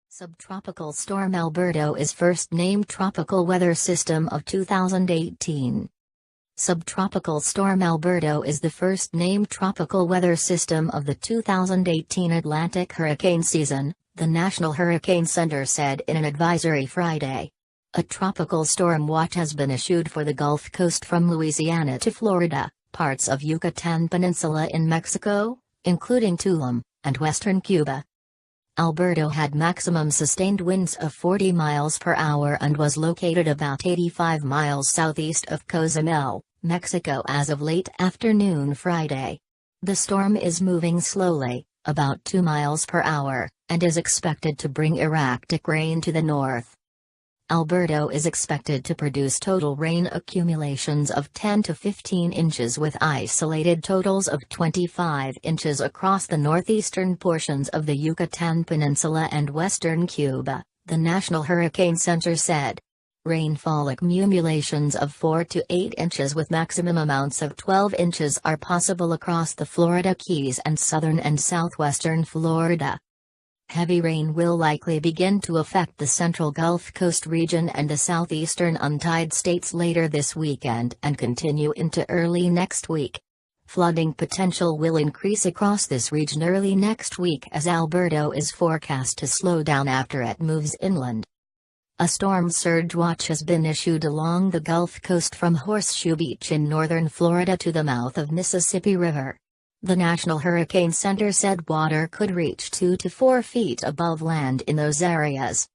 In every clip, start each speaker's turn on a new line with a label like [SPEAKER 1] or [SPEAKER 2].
[SPEAKER 1] Subtropical Storm Alberto is first named tropical weather system of 2018. Subtropical Storm Alberto is the first named tropical weather system of the 2018 Atlantic hurricane season, the National Hurricane Center said in an advisory Friday. A tropical storm watch has been issued for the Gulf Coast from Louisiana to Florida, parts of Yucatan Peninsula in Mexico, including Tulum, and western Cuba. Alberto had maximum sustained winds of 40 miles per hour and was located about 85 miles southeast of Cozumel, Mexico as of late afternoon Friday. The storm is moving slowly, about 2 miles per hour, and is expected to bring erratic rain to the north. Alberto is expected to produce total rain accumulations of 10 to 15 inches with isolated totals of 25 inches across the northeastern portions of the Yucatan Peninsula and western Cuba, the National Hurricane Center said. Rainfall accumulations of 4 to 8 inches with maximum amounts of 12 inches are possible across the Florida Keys and southern and southwestern Florida. Heavy rain will likely begin to affect the central Gulf Coast region and the southeastern untied states later this weekend and continue into early next week. Flooding potential will increase across this region early next week as Alberto is forecast to slow down after it moves inland. A storm surge watch has been issued along the Gulf Coast from Horseshoe Beach in northern Florida to the mouth of Mississippi River. The National Hurricane Center said water could reach 2 to 4 feet above land in those areas.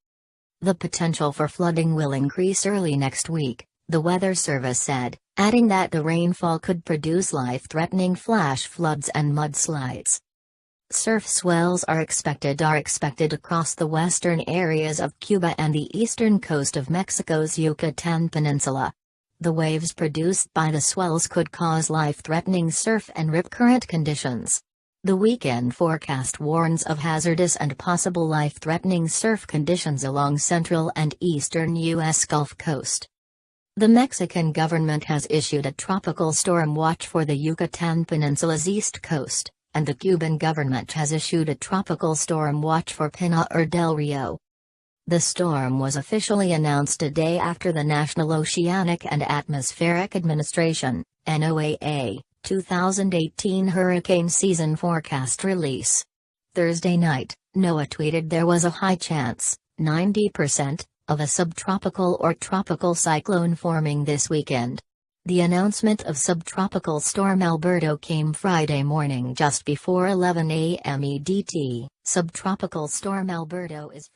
[SPEAKER 1] The potential for flooding will increase early next week, the Weather Service said, adding that the rainfall could produce life-threatening flash floods and mudslides. Surf swells are expected across the western areas of Cuba and the eastern coast of Mexico's Yucatan Peninsula. The waves produced by the swells could cause life-threatening surf and rip current conditions. The weekend forecast warns of hazardous and possible life-threatening surf conditions along central and eastern U.S. Gulf Coast. The Mexican government has issued a tropical storm watch for the Yucatan Peninsula's east coast, and the Cuban government has issued a tropical storm watch for Pinar del Rio. The storm was officially announced a day after the National Oceanic and Atmospheric Administration, NOAA, 2018 hurricane season forecast release. Thursday night, NOAA tweeted there was a high chance, 90%, of a subtropical or tropical cyclone forming this weekend. The announcement of Subtropical Storm Alberto came Friday morning just before 11 a.m. EDT. Subtropical Storm Alberto is